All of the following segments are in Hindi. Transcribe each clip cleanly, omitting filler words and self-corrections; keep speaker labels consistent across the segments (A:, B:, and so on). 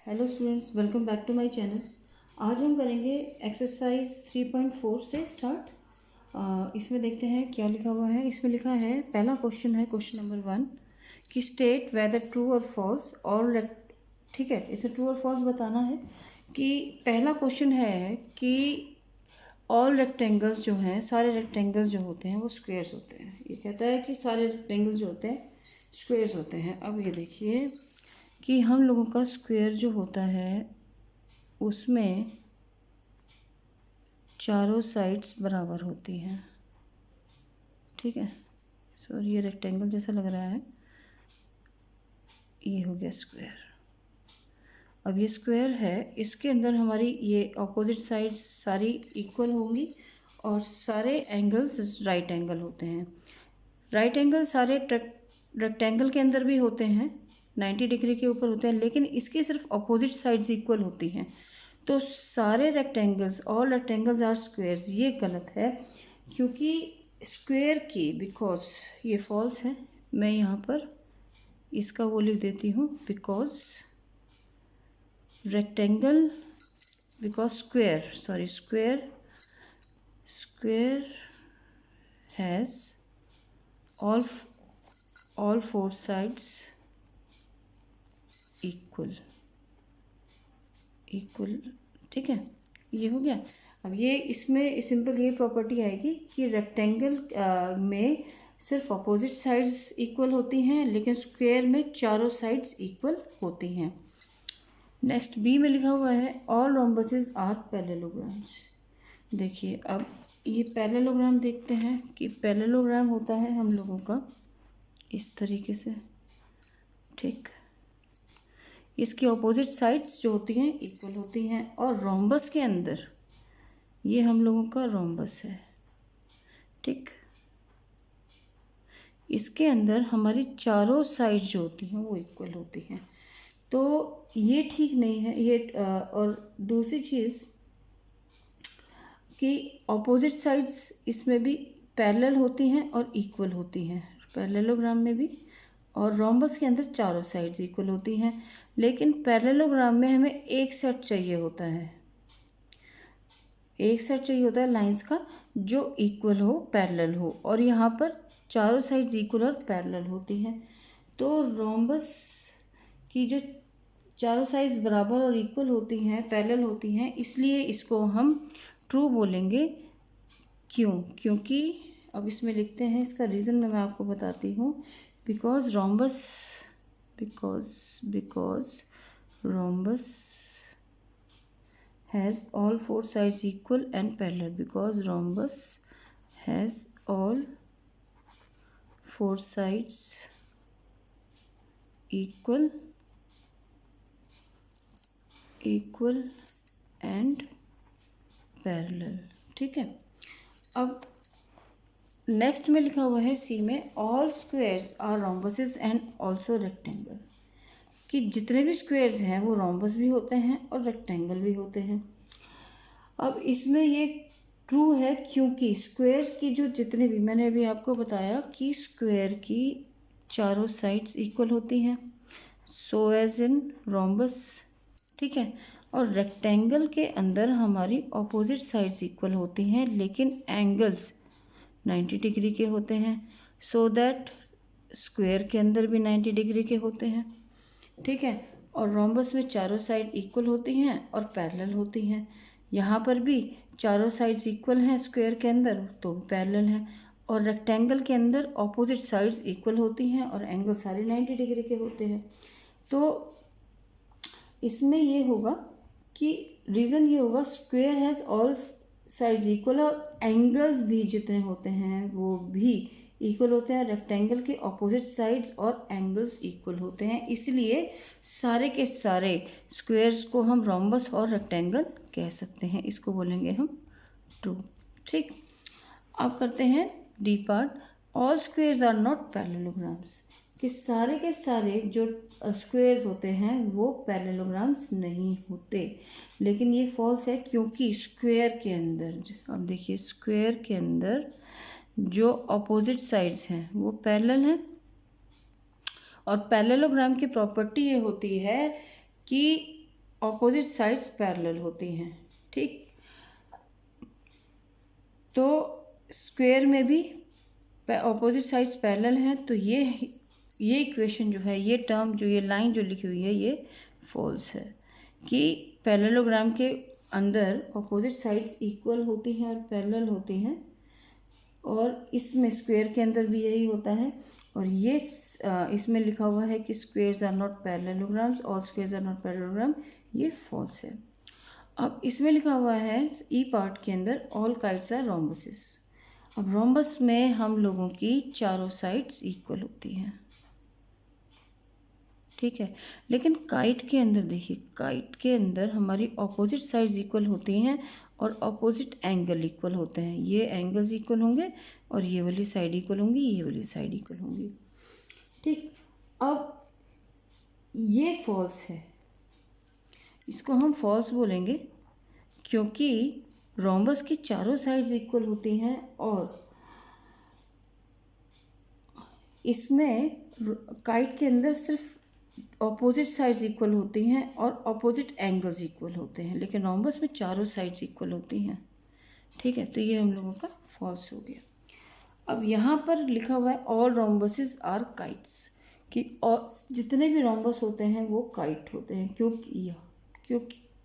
A: Hello students, welcome back to my channel. आज हम करेंगे एक्सरसाइज 3.4 से स्टार्ट। इसमें देखते हैं क्या लिखा हुआ है। इसमें लिखा है, पहला क्वेश्चन है क्वेश्चन नंबर 1 कि स्टेट वेदर ट्रू और फॉल्स और ठीक है, इसमें ट्रू और फॉल्स बताना है। कि पहला क्वेश्चन है कि ऑल रेक्टेंगल्स जो हैं, सारे रेक्टेंगल्स जो होते हैं वो स्क्वेयर्स होते हैं। ये कहता है कि सारे रेक्टेंगल्स जो होते हैं स्क्वेयर्स होते हैं। अब ये देखिए कि हम लोगों का स्क्वायर जो होता है उसमें चारों साइड्स बराबर होती हैं। ठीक है, सॉरी ये रेक्टेंगल जैसा लग रहा है, ये हो गया स्क्वायर। अब ये स्क्वायर है, इसके अंदर हमारी ये ऑपोजिट साइड्स सारी इक्वल होंगी और सारे एंगल्स राइट एंगल होते हैं। राइट एंगल सारे रेक्टेंगल के अंदर भी होते हैं, 90 डिग्री के ऊपर होते हैं, लेकिन इसकी सिर्फ ऑपोजिट साइड्स इक्वल होती हैं। तो सारे rectangles, all rectangles are squares, ये गलत है क्योंकि स्क्वेयर की, बिकॉज ये फॉल्स है। मैं यहाँ पर इसका वो लिख देती हूँ, because rectangle, because square, sorry square has all four sides equal। ठीक है, ये हो गया। अब ये इसमें सिंपल ये प्रॉपर्टी आएगी कि रेक्टेंगल में सिर्फ अपोजिट साइड्स इक्वल होती हैं, लेकिन स्क्वायर में चारों साइड्स इक्वल होती हैं। नेक्स्ट बी में लिखा हुआ है ऑल रोम्बसेस आर पैरेललोग्राम्स। देखिए अब ये पैरेललोग्राम देखते हैं कि पैरेललोग्राम होता है हम लोगों का इस तरीके से। ठीक, इसकी ऑपोजिट साइड्स जो होती हैं इक्वल होती हैं, और रोम्बस के अंदर ये हम लोगों का रोम्बस है। ठीक, इसके अंदर हमारी चारों साइड जो होती हैं वो इक्वल होती हैं। तो ये ठीक नहीं है ये। और दूसरी चीज़ कि ऑपोजिट साइड्स इसमें भी पैरेलल होती हैं और इक्वल होती हैं, पैरेललोग्राम में भी। और रोम्बस के अंदर चारों साइड्स इक्वल होती हैं, लेकिन पैरेललोग्राम में हमें एक सेट चाहिए होता है, एक सेट चाहिए होता है लाइंस का जो इक्वल हो, पैरेलल हो, और यहाँ पर चारों साइड्स इक्वल और पैरेलल होती हैं। तो रोम्बस की जो चारों साइड्स बराबर और इक्वल होती हैं, पैरेलल होती हैं, इसलिए इसको हम ट्रू बोलेंगे। क्यों? क्योंकि अब इसमें लिखते हैं, इसका रीज़न मैं आपको बताती हूँ। Because rhombus has all four sides equal and parallel, because rhombus has all four sides equal and parallel। ठीक है, अब नेक्स्ट में लिखा हुआ है सी में all squares are rhombuses and also rectangle, कि जितने भी स्क्वेयर्स हैं वो रोम्बस भी होते हैं और रेक्टेंगल भी होते हैं। अब इसमें ये ट्रू है क्योंकि स्क्वेयर्स की जो जितने भी, मैंने अभी आपको बताया कि स्क्वेयर की चारों साइड्स इक्वल होती हैं, सो एज इन रोम्बस। ठीक है, और रेक्टेंगल के अंदर हमारी ऑपोजिट साइड्स इक्वल होती हैं, लेकिन एंगल्स 90 डिग्री के होते हैं, सो दैट स्क्वेयर के अंदर भी 90 डिग्री के होते हैं। ठीक है, और रोम्बस में चारों साइड इक्वल होती हैं और पैरेलल होती हैं। यहाँ पर भी चारों साइड्स इक्वल हैं स्क्वायर के अंदर, तो पैरेलल हैं। और रेक्टेंगल के अंदर ऑपोजिट साइड्स इक्वल होती हैं और एंगल सारे 90 डिग्री के होते हैं। तो इसमें ये होगा कि रीज़न ये होगा square has all sides equal, और एंगल्स भी जितने होते हैं वो भी इक्वल होते हैं। रेक्टेंगल के ऑपोजिट साइड्स और एंगल्स इक्वल होते हैं, इसलिए सारे के सारे स्क्वेयर्स को हम रोम्बस और रेक्टेंगल कह सकते हैं। इसको बोलेंगे हम ट्रू। ठीक, अब करते हैं D part. All squares are not parallelograms, कि सारे के सारे जो स्क्वेयर्स होते हैं वो पैरेललोग्राम्स नहीं होते। लेकिन ये फॉल्स है क्योंकि स्क्वेयर के अंदर, अब देखिए स्क्वेयर के अंदर जो अपोजिट साइड्स हैं वो पैरेलल हैं, और पैरेललोग्राम की प्रॉपर्टी ये होती है कि ऑपोजिट साइड्स पैरेलल होती हैं, ठीक। तो स्क्वायर में भी ऑपोजिट साइड्स पैरेलल हैं, तो ये इक्वेशन जो है, ये टर्म जो, ये लाइन जो लिखी हुई है, ये फॉल्स है कि पैरेललोग्राम के अंदर ऑपोजिट साइड्स इक्वल होती हैं और पैरेलल होती हैं, और इसमें स्क्वायर के अंदर भी यही होता है। और ये इसमें लिखा हुआ है कि squares are not parallelograms, all squares are not parallelogram, ये फॉल्स है। अब इसमें लिखा हुआ है ई पार्ट के अंदर ऑल काइट्स आर रोम्बसेस। अब रोम्बस में हम लोगों की चारों साइड्स इक्वल होती हैं, ठीक है। लेकिन काइट के अंदर देखिए, काइट के अंदर हमारी ऑपोजिट साइड्स इक्वल होती हैं और ऑपोजिट एंगल इक्वल होते हैं। ये एंगल्स इक्वल होंगे और ये वाली साइड इक्वल होंगी, ये वाली साइड इक्वल होंगी, ठीक। अब ये फॉल्स है, इसको हम फॉल्स बोलेंगे क्योंकि रोम्बस की चारों साइड्स इक्वल होती हैं और इसमें काइट के अंदर सिर्फ ऑपोजिट साइड्स इक्वल होती हैं और ऑपोजिट एंगल्स इक्वल होते हैं, लेकिन रोम्बस में चारों साइड्स इक्वल होती हैं, ठीक है। तो ये हम लोगों का फॉल्स हो गया। अब यहाँ पर लिखा हुआ है ऑल रोम्बसेस आर काइट्स, कि और जितने भी रोम्बस होते हैं वो काइट होते हैं, क्योंकि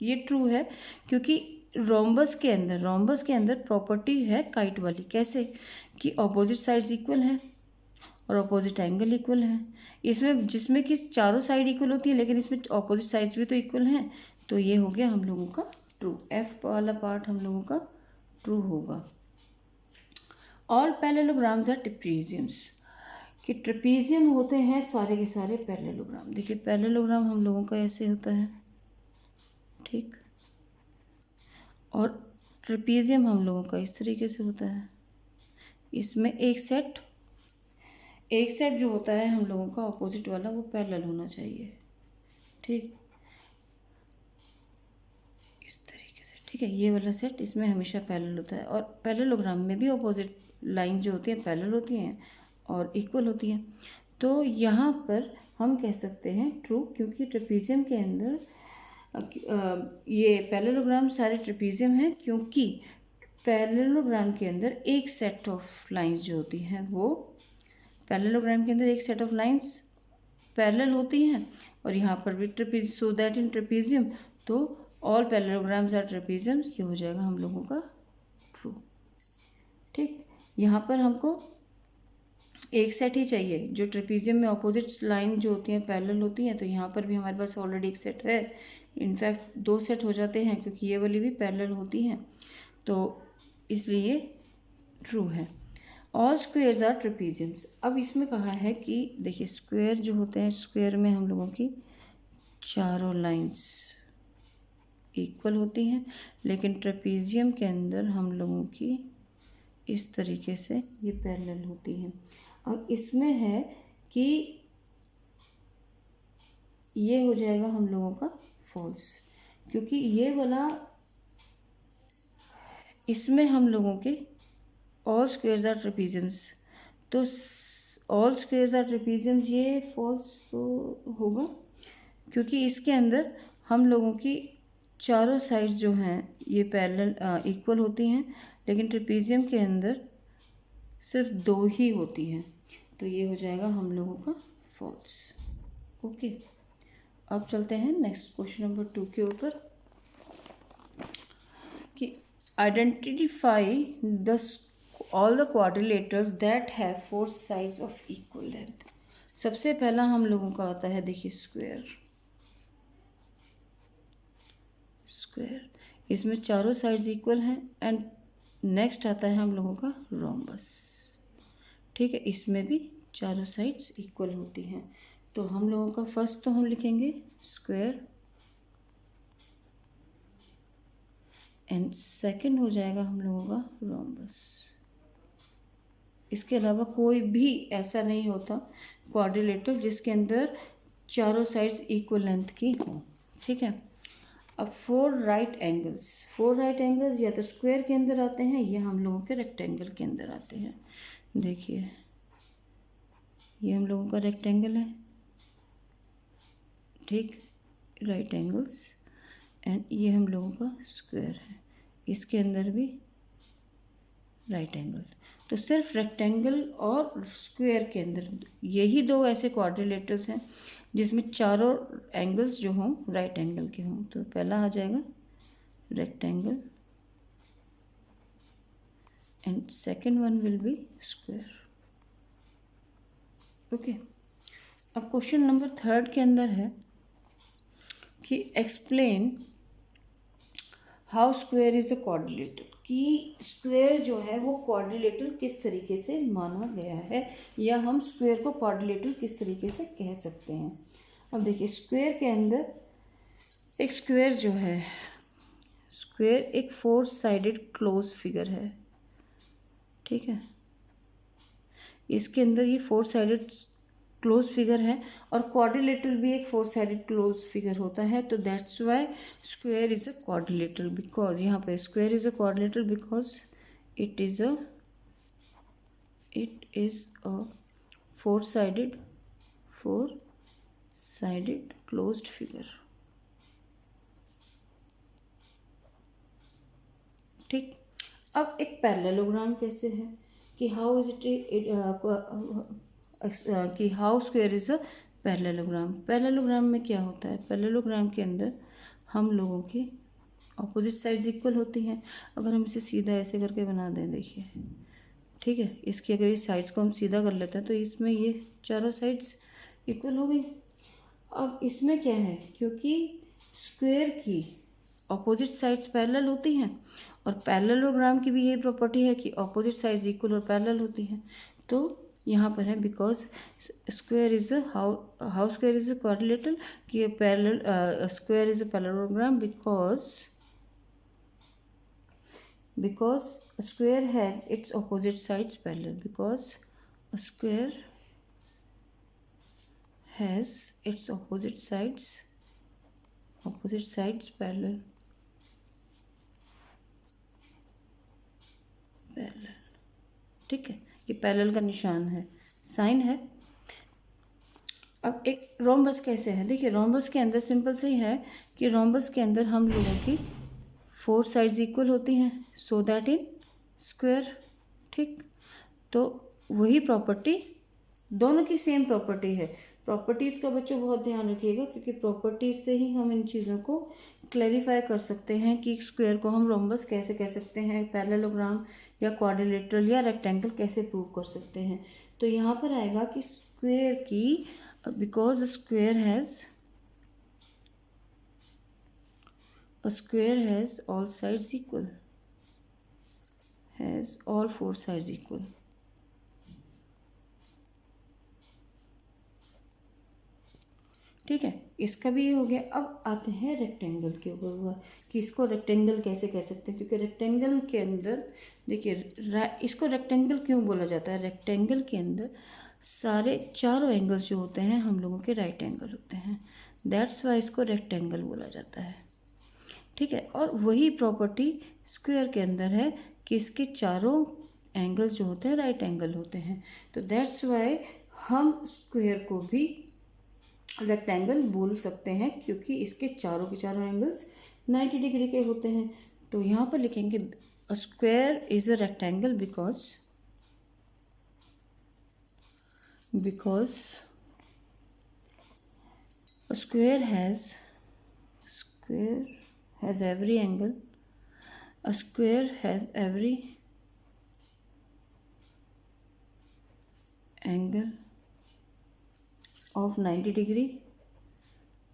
A: ये ट्रू है, क्योंकि रोम्बस के अंदर प्रॉपर्टी है काइट वाली। कैसे? कि ऑपोजिट साइड्स इक्वल हैं और ऑपोजिट एंगल इक्वल है। इसमें जिसमें कि चारों साइड इक्वल होती है, लेकिन इसमें ऑपोजिट साइड्स भी तो इक्वल हैं, तो ये हो गया हम लोगों का ट्रू। एफ वाला पार्ट हम लोगों का ट्रू होगा। ऑल पैरेललोग्राम्स आर ट्रेपीजियम्स, कि ट्रेपीजियम होते हैं सारे के सारे पैरेललोग्राम। देखिए पैरेललोग्राम हम लोगों का ऐसे होता है, ठीक, और ट्रेपीजियम हम लोगों का इस तरीके से होता है। इसमें एक सेट जो होता है हम लोगों का ऑपोजिट वाला, वो पैरेलल होना चाहिए, ठीक, इस तरीके से, ठीक है। ये वाला सेट इसमें हमेशा पैरेलल होता है, और पैरेललोग्राम में भी ऑपोजिट लाइन जो होती है पैरेलल होती हैं और इक्वल होती हैं। तो यहाँ पर हम कह सकते हैं ट्रू, क्योंकि ट्रेपीजियम के अंदर ये पैरेललोग्राम सारे ट्रेपीजियम हैं, क्योंकि पैरेललोग्राम के अंदर एक सेट ऑफ लाइंस जो होती हैं वो पैरेललोग्राम के अंदर एक सेट ऑफ लाइंस पैरेलल होती हैं, और यहाँ पर भी trapeze, so that in trapezium, तो ऑल पैरेललोग्राम्स आर ट्रेपीजियम्स, ये हो जाएगा हम लोगों का ट्रू, ठीक। यहाँ पर हमको एक सेट ही चाहिए, जो ट्रेपीजियम में ऑपोजिट लाइन जो होती हैं पैरेलल होती हैं, तो यहाँ पर भी हमारे पास ऑलरेडी एक सेट है। इनफैक्ट दो सेट हो जाते हैं, क्योंकि ये वाली भी पैरेलल होती हैं, तो इसलिए ट्रू है। All squares are trapeziums. अब इसमें कहा है कि देखिए स्क्वायर जो होते हैं, स्क्वायर में हम लोगों की चारों लाइंस इक्वल होती हैं, लेकिन ट्रेपीजियम के अंदर हम लोगों की इस तरीके से ये पैरेलल होती हैं। अब इसमें है कि ये हो जाएगा हम लोगों का फॉल्स, क्योंकि ये वाला, इसमें हम लोगों के ऑल स्क्वेयर्स आर ट्रेपीजियम्स, तो ऑल स्क्वेयर्स आर ट्रेपीजियम्स, ये फॉल्स तो होगा, क्योंकि इसके अंदर हम लोगों की चारों साइड्स जो हैं ये पैरेलल इक्वल होती हैं, लेकिन ट्रेपीजियम के अंदर सिर्फ दो ही होती हैं, तो ये हो जाएगा हम लोगों का फॉल्स। ओके, अब चलते हैं नेक्स्ट क्वेश्चन नंबर 2 के ऊपर, कि identify the all the quadrilaterals that have 4 sides of equal length. सबसे पहला हम लोगों का आता है, देखिए स्क्वायर, इसमें चारों साइड्स इक्वल हैं, एंड नेक्स्ट आता है हम लोगों का रोम्बस, ठीक है, इसमें भी चारों साइड्स इक्वल होती हैं। तो हम लोगों का फर्स्ट तो हम लिखेंगे स्क्वायर, एंड सेकंड हो जाएगा हम लोगों का रोम्बस। इसके अलावा कोई भी ऐसा नहीं होता क्वाड्रिलेटरल जिसके अंदर चारों साइड्स इक्वल लेंथ की हो, ठीक है। अब 4 राइट एंगल्स या तो स्क्वायर के अंदर आते हैं या हम लोगों के रेक्टेंगल के अंदर आते हैं। देखिए ये हम लोगों का रेक्टेंगल है, ठीक, राइट एंगल्स, एंड ये हम लोगों का स्क्वायर है, इसके अंदर भी राइट एंगल। तो सिर्फ रेक्टेंगल और स्क्वायर के अंदर यही दो ऐसे क्वाड्रिलेटरल्स हैं जिसमें चारों एंगल्स जो हों राइट एंगल के हों। तो पहला आ जाएगा rectangle and second one will be square. Okay, अब क्वेश्चन नंबर 3 के अंदर है कि explain how square is a quadrilateral, कि स्क्वायर जो है वो क्वाड्रिलेटरल किस तरीके से माना गया है, या हम स्क्वायर को क्वाड्रिलेटरल किस तरीके से कह सकते हैं। अब देखिए स्क्वायर के अंदर एक स्क्वायर जो है, स्क्वायर एक 4 साइडेड क्लोज फिगर है, ठीक है। इसके अंदर ये 4 साइडेड क्लोज फिगर है और क्वाड्रिलेटरल भी एक 4 साइडेड क्लोज फिगर होता है। तो that's why square is a quadrilateral, because यहाँ पे square is a quadrilateral because it is a 4 sided closed figure, ठीक। अब एक पैरेललोग्राम कैसे है कि हाउ इज कि how square is a parallelogram. Parallelogram में क्या होता है, पैरेललोग्राम के अंदर हम लोगों की ऑपोजिट साइड्स इक्वल होती हैं। अगर हम इसे सीधा ऐसे करके बना दें, देखिए, ठीक है, इसकी अगर इस साइड्स को हम सीधा कर लेते हैं तो इसमें ये चारों साइड्स इक्वल हो गई। अब इसमें क्या है, क्योंकि स्क्वायर की ऑपोजिट साइड्स पैरेलल होती हैं और पैरेललोग्राम की भी यही प्रॉपर्टी है कि ऑपोजिट साइड्स इक्वल और पैरेलल होती हैं। तो यहाँ पर है because square is how square is a quadrilateral, कि parallel square is a parallelogram because a square has its opposite sides parallel, because a square has its opposite sides parallel, ठीक है। ये पैरेलल का निशान है, साइन है। अब एक रोम्बस कैसे है, देखिए रोम्बस के अंदर सिंपल से ही है कि रोम्बस के अंदर हम लोगों की 4 साइड्स इक्वल होती हैं, सो दैट इन स्क्वायर, ठीक। तो वही प्रॉपर्टी, दोनों की सेम प्रॉपर्टी है। प्रॉपर्टीज़ का बच्चों बहुत ध्यान रखिएगा, क्योंकि प्रॉपर्टीज से ही हम इन चीज़ों को क्लैरिफाई कर सकते हैं कि स्क्वायर को हम रोम्बस कैसे कह सकते हैं, पैरेललोग्राम या क्वाड्रिलेटरल या रेक्टेंगल कैसे प्रूव कर सकते हैं। तो यहाँ पर आएगा कि स्क्वायर की, because square has all sides equal, has all 4 sides equal, ठीक है। इसका भी ये हो गया। अब आते हैं रेक्टेंगल के ऊपर हुआ कि इसको रेक्टेंगल कैसे कह सकते हैं, क्योंकि रेक्टेंगल के अंदर देखिए इसको रेक्टेंगल क्यों बोला जाता है, रेक्टेंगल के अंदर सारे चारों एंगल्स जो होते हैं हम लोगों के राइट एंगल होते हैं, दैट्स वाई इसको रेक्टेंगल बोला जाता है, ठीक है। और वही प्रॉपर्टी स्क्वायर के अंदर है कि इसके चारों एंगल्स जो होते हैं राइट एंगल होते हैं। तो दैट्स वाई हम स्क्वायर को भी रेक्टेंगल बोल सकते हैं, क्योंकि इसके चारों के चारों एंगल्स 90 डिग्री के होते हैं। तो यहाँ पर लिखेंगे a square is a rectangle because a square has every angle, a square has every angle of 90 degree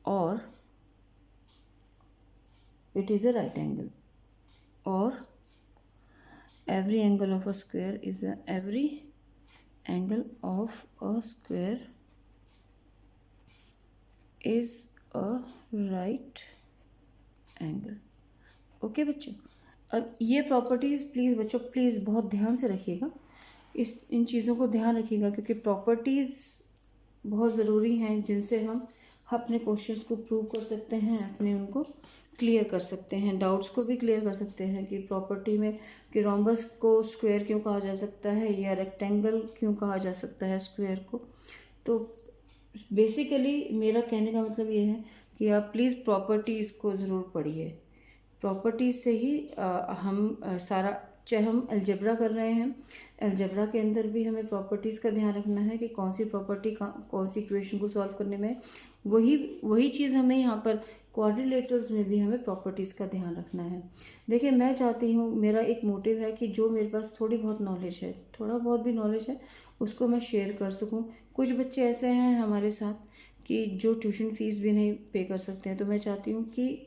A: or it is a right angle, or every angle of a square is every angle of a square is a right angle। Okay बच्चों, अब ये प्रॉपर्टीज़ प्लीज़ बच्चों प्लीज़ बहुत ध्यान से रखिएगा, इन चीज़ों को ध्यान रखिएगा, क्योंकि प्रॉपर्टीज़ बहुत ज़रूरी हैं जिनसे हम अपने क्वेश्चंस को प्रूव कर सकते हैं, अपने उनको क्लियर कर सकते हैं, डाउट्स को भी क्लियर कर सकते हैं कि प्रॉपर्टी में कि रोम्बस को स्क्वायर क्यों कहा जा सकता है या रेक्टेंगल क्यों कहा जा सकता है स्क्वायर को। तो बेसिकली मेरा कहने का मतलब ये है कि आप प्लीज़ प्रॉपर्टीज़ को ज़रूर पढ़िए। प्रॉपर्टीज़ से ही सारा, चाहे हम अलजेब्रा कर रहे हैं, अलजेब्रा के अंदर भी हमें प्रॉपर्टीज़ का ध्यान रखना है कि कौन सी प्रॉपर्टी कौन सी इक्वेशन को सॉल्व करने में, वही चीज़ हमें यहाँ पर क्वाड्रिलेटरल्स में भी हमें प्रॉपर्टीज़ का ध्यान रखना है। देखिए, मैं चाहती हूँ, मेरा एक मोटिव है कि जो मेरे पास थोड़ी बहुत नॉलेज है, थोड़ा बहुत भी नॉलेज है, उसको मैं शेयर कर सकूँ। कुछ बच्चे ऐसे हैं हमारे साथ कि जो ट्यूशन फ़ीस भी नहीं पे कर सकते हैं, तो मैं चाहती हूँ कि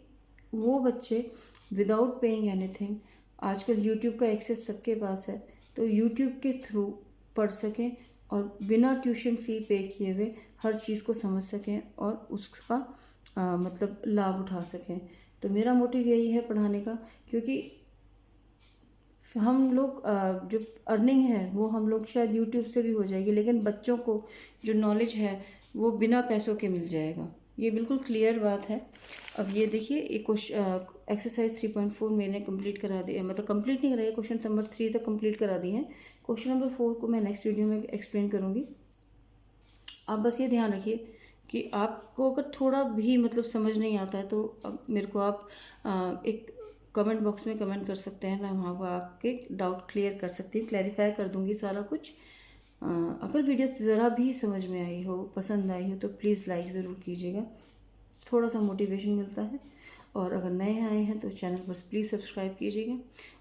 A: वो बच्चे विदाउट पेइंग एनीथिंग, आजकल यूट्यूब का एक्सेस सबके पास है, तो यूट्यूब के थ्रू पढ़ सकें और बिना ट्यूशन फ़ी पे किए हुए हर चीज़ को समझ सकें और उसका मतलब लाभ उठा सकें। तो मेरा मोटिव यही है पढ़ाने का, क्योंकि हम लोग जो अर्निंग है वो हम लोग शायद यूट्यूब से भी हो जाएगी, लेकिन बच्चों को जो नॉलेज है वो बिना पैसों के मिल जाएगा, ये बिल्कुल क्लियर बात है। अब ये देखिए, एक क्वेश्चन एक्सरसाइज 3.4 मैंने कंप्लीट करा दिया, मतलब कंप्लीट नहीं कराया, क्वेश्चन नंबर 3 तक कंप्लीट करा दिए हैं। क्वेश्चन नंबर 4 को मैं नेक्स्ट वीडियो में एक्सप्लेन करूँगी। आप बस ये ध्यान रखिए कि आपको अगर थोड़ा भी मतलब समझ नहीं आता है तो अब मेरे को आप एक कमेंट बॉक्स में कमेंट कर सकते हैं, मैं वहाँ पर आपके डाउट क्लियर कर सकती हूँ, क्लैरिफाई कर दूँगी सारा कुछ। अगर वीडियो ज़रा भी समझ में आई हो, पसंद आई हो, तो प्लीज़ लाइक ज़रूर कीजिएगा, थोड़ा सा मोटिवेशन मिलता है। और अगर नए आए हैं तो चैनल पर प्लीज़ सब्सक्राइब कीजिएगा,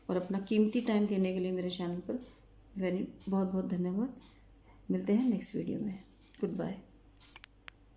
A: और अपना कीमती टाइम देने के लिए मेरे चैनल पर बहुत बहुत धन्यवाद। मिलते हैं नेक्स्ट वीडियो में। Good bye.